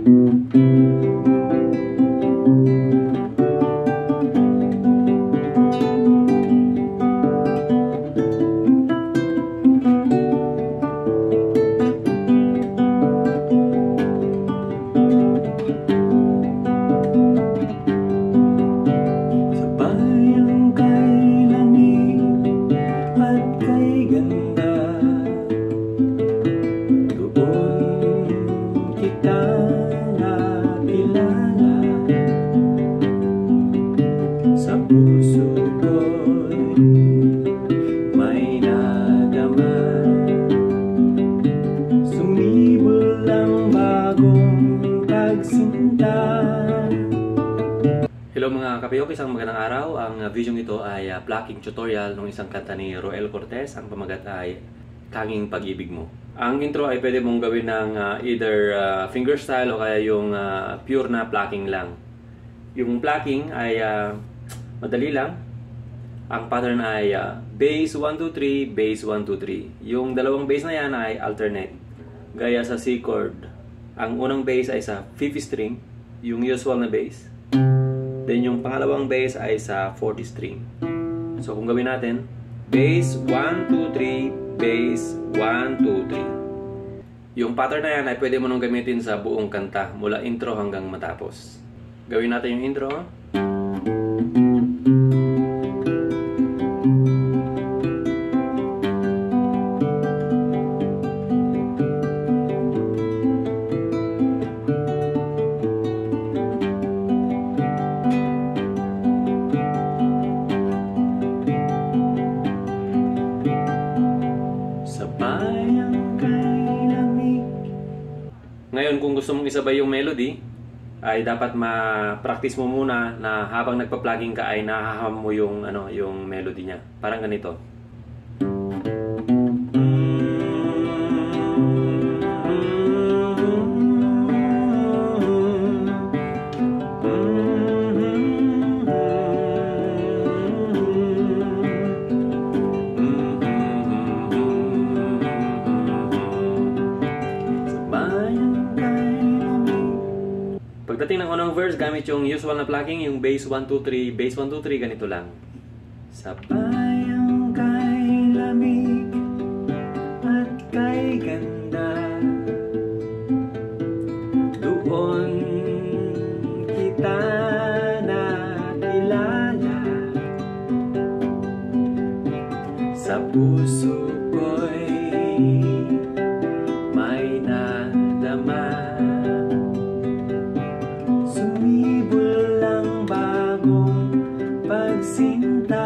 Hello mga kapiyok, isang magandang araw. Ang video ito ay plucking tutorial ng isang kanta ni Roel Cortez. Ang pamagat ay Tanging Pag-ibig Mo. Ang intro ay pwede mong gawin ng either fingerstyle o kaya yung pure na plucking lang. Yung plucking ay madali lang. Ang pattern ay bass 1, 2, 3, bass 1, 2, 3. Yung dalawang bass na yan ay alternate. Gaya sa C chord. Ang unang bass ay sa 5th string, yung usual na bass. Then yung pangalawang bass ay sa 40th string. So kung gawin natin, bass 1, 2, 3, bass 1, 2, 3. Yung pattern na yan ay pwede mo nang gamitin sa buong kanta mula intro hanggang matapos. Gawin natin yung intro. Ngayon, kung gusto mong isabay yung melody, ay dapat ma-practice mo muna na habang nagpa-plugging ka ay nahaham mo yung yung melody niya. Parang ganito. Pagdating ng unang verse, gamit yung usual na plucking, yung bass 1, 2, 3, bass 1, 2, 3, ganito lang. Sabayang kay lamig at kay ganda, doon kita nakilala, sa puso ko'y may nadama. Pagsinta,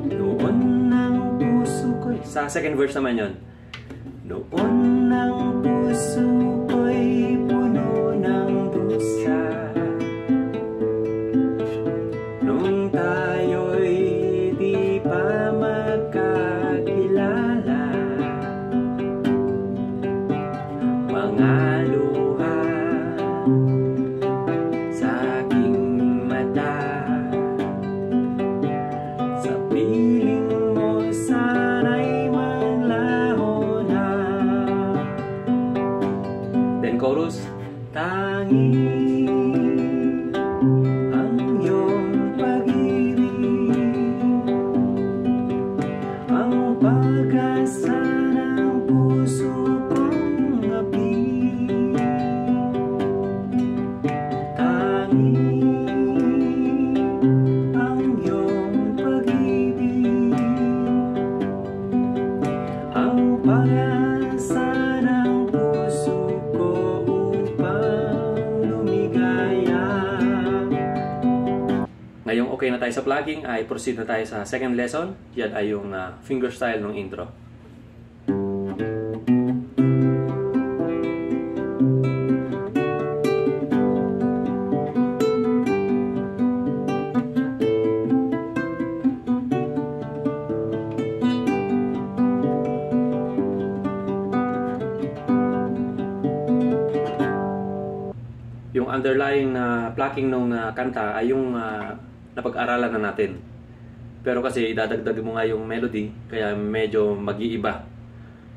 noon ng puso ko'y... Sa second verse naman yun. Noon ng puso ko'y puno ng dusa, nung tayo'y di pa magkakilala, mga luha sa aking mata, sa piling mo sana'y manlaho na. Then chorus. Tanging ang iyong pag-ibig, ang pag-asa ng puso kong ngapin. Ang iyong pag-ibig, ang pag-asa ng puso ko upang lumigaya. Ngayong okay na tayo sa plugging, ay proceed na tayo sa second lesson. Yan ay yung fingerstyle ng intro. Yung underlying na plucking ng kanta ay yung napag-aralan na natin. Pero kasi idadagdag mo nga yung melody, kaya medyo mag-iiba.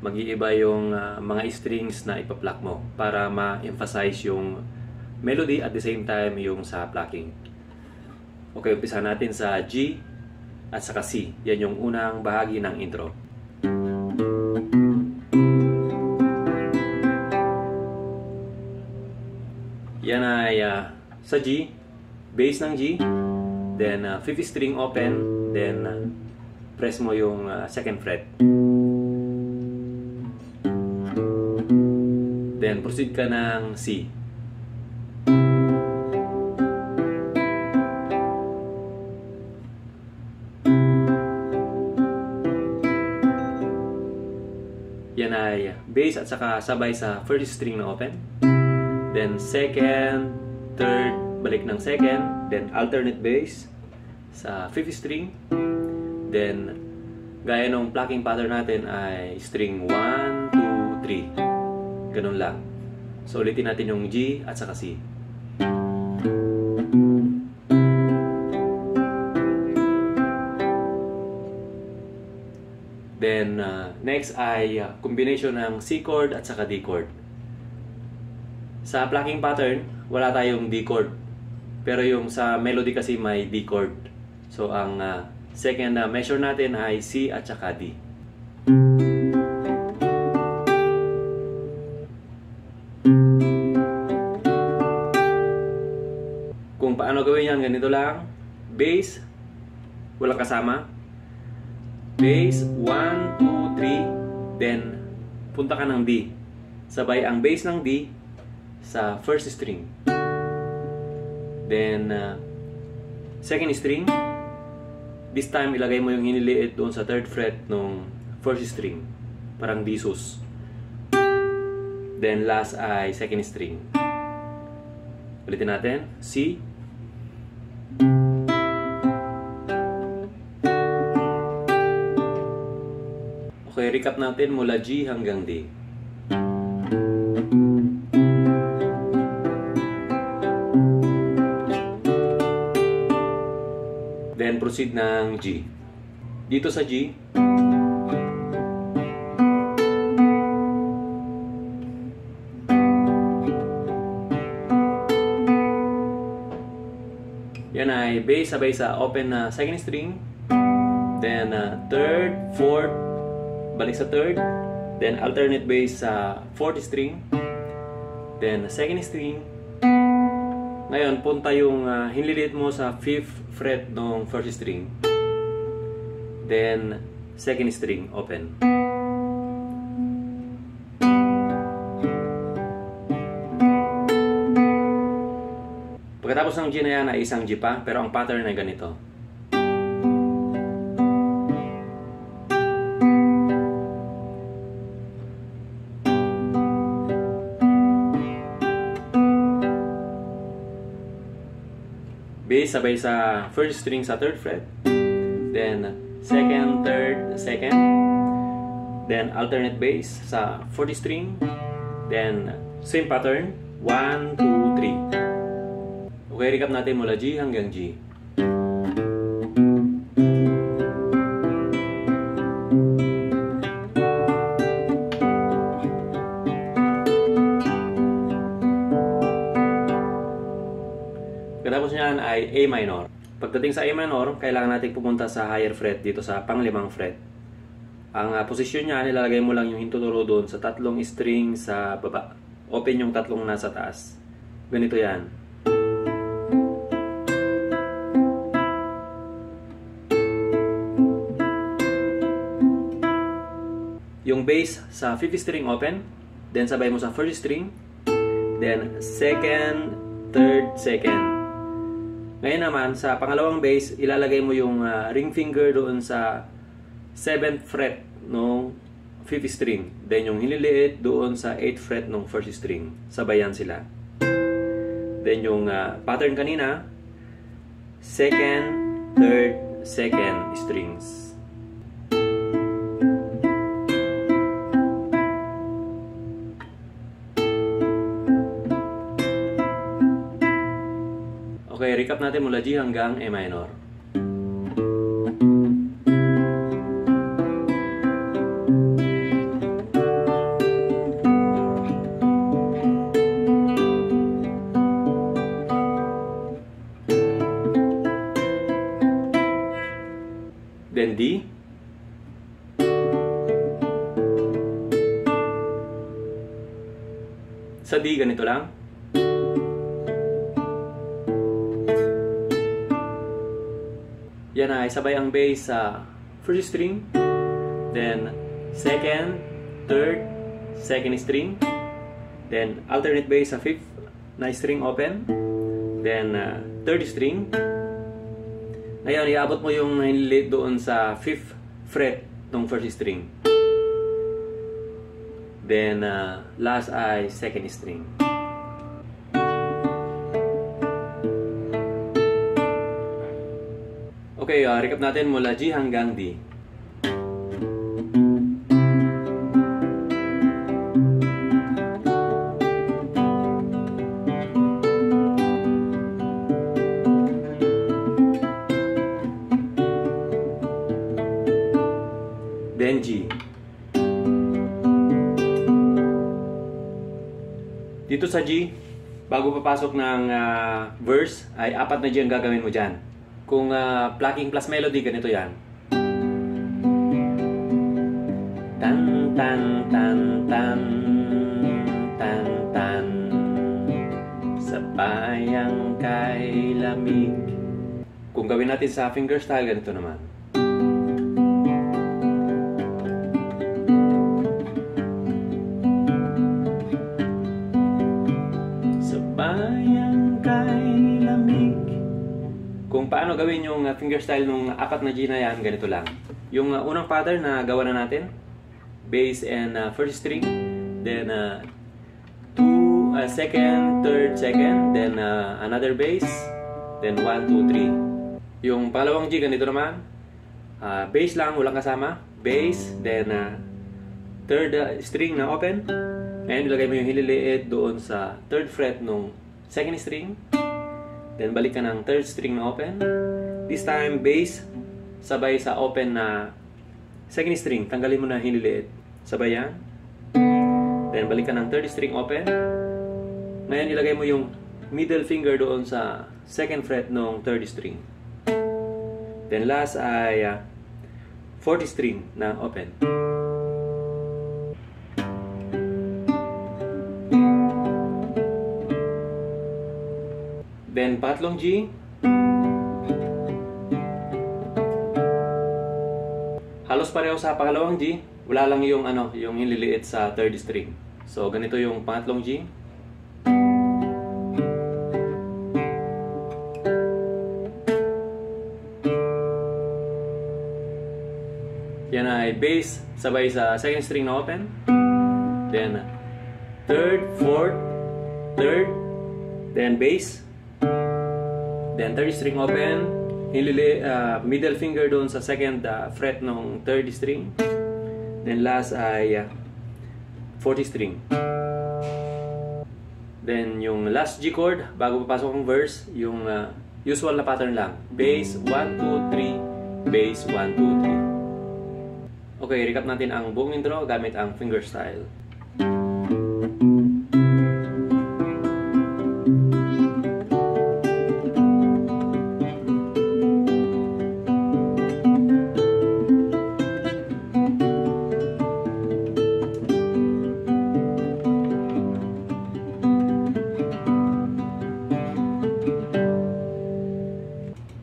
mag-iiba yung mga strings na ipa-pluck mo para ma-emphasize yung melody at the same time yung sa plucking. Okay, umpisa natin sa G at saka C. Yan yung unang bahagi ng intro. Yan ay sa G, bass ng G, then 5th string open, then press mo yung 2nd fret. Then proceed ka ng C. Yan ay bass at saka sabay sa 1st string na open. Then 2nd, 3rd, balik ng 2nd, then alternate bass sa 5th string. Then gaya nung plucking pattern natin ay string 1, 2, 3. Ganun lang. So ulitin natin yung G at saka C. Then next ay combination ng C chord at saka D chord. Sa plucking pattern, wala tayong D chord. Pero yung sa melody kasi may D chord. So ang second measure natin ay C at saka D. Kung paano gawin yan, ganito lang. Bass, walang kasama. Bass, 1, 2, 3. Then, punta ka ng D. Sabay ang bass ng D sa 1st string. Then, 2nd string. This time, ilagay mo yung hiniliit doon sa 3rd fret ng 1st string. Parang D sus. Then, last ay 2nd string. Ulitin natin. C. Okay, recap natin mula G hanggang D. Then proceed ng G. Dito sa G, yan ay bass sabay sa open na 2nd string, then 3rd, 4th, balik sa 3rd, then alternate bass sa 4th string, then 2nd string. Ngayon, punta yung hinlilit mo sa 5th fret ng 1st string. Then, 2nd string, open. Pagkatapos ng G na yan ay isang G pa, pero ang pattern ay ganito. Bass sabay sa 1st string sa 3rd fret, then 2nd, 3rd, 2nd, then alternate bass sa 4th string, then same pattern, 1, 2, 3. Okay, recap natin mula G hanggang G. Pagkatapos niyan ay A minor. Pagdating sa A minor, kailangan natin pumunta sa higher fret dito sa pang-5 fret. Ang posisyon niya, nilalagay mo lang yung hintuturo doon sa 3 string sa baba. Open yung 3 nasa taas. Ganito yan. Yung bass sa 5th string open, then sabay mo sa 1st string, then 2nd, 3rd, 2nd. Ngayon naman, sa pangalawang bass, ilalagay mo yung ring finger doon sa 7th fret ng 5th string. Then yung hiniliit doon sa 8th fret ng 1st string. Sabayan sila. Then yung pattern kanina, 2nd, 3rd, 2nd strings. Okay, recap natin mula G hanggang A minor. Sa D, ganito lang. Yan ay sabay ang bass sa first string, then second, third, second string, then alternate bass sa fifth na string open, then third string. Ngayon, iabot mo yung hiniliit doon sa fifth fret ng first string. Then last ay second string. Okay, recap natin mula G hanggang D. Then G. Dito sa G, bago papasok ng verse, ay 4 na G ang gagawin mo dyan. Kung plucking plus melody, ganito yan. Tan tan tan tan tan tan sa bayang kay lamig. Kung gawin natin sa fingerstyle, ganito naman. Sa bayang kay lamig. Kung paano gawin yung fingerstyle nung 4 na G na yan, ganito lang. Yung unang pattern na gawa na natin, bass and first string, then second, third, second, then another bass, then 1, 2, 3. Yung pangalawang G, ganito naman, bass lang, walang kasama, bass, then third string na open. Ngayon, ilagay mo yung hililiit doon sa third fret nung second string. Then balik ka ng third string na open. This time, bass, sabay sa open na second string. Tanggalin mo na hiniliit. Sabay yan. Then balik ka ng third string open. Ngayon, ilagay mo yung middle finger doon sa second fret ng third string. Then last ay fourth string na open. Then, pangatlong G. Halos pareho sa pangalawang G. Wala lang yung, yung hinliliit sa third string. So, ganito yung pangatlong G. Yan ay bass, sabay sa second string na open. Then, third, fourth, third, then bass. Then third string open, middle finger doon sa second fret ng third string. Then last ay fourth string. Then yung last G chord, bago papasok ang verse, yung usual na pattern lang. Bass, 1, 2, 3, bass, 1, 2, 3. Okay, recap natin ang buong intro gamit ang fingerstyle.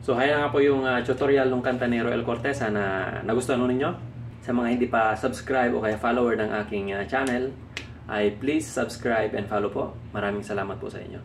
So, ayan nga po yung tutorial ng kanta ni Roel Cortez. Sana nagustuhan ninyo. Sa mga hindi pa subscribe o kaya follower ng aking channel, ay please subscribe and follow po. Maraming salamat po sa inyo.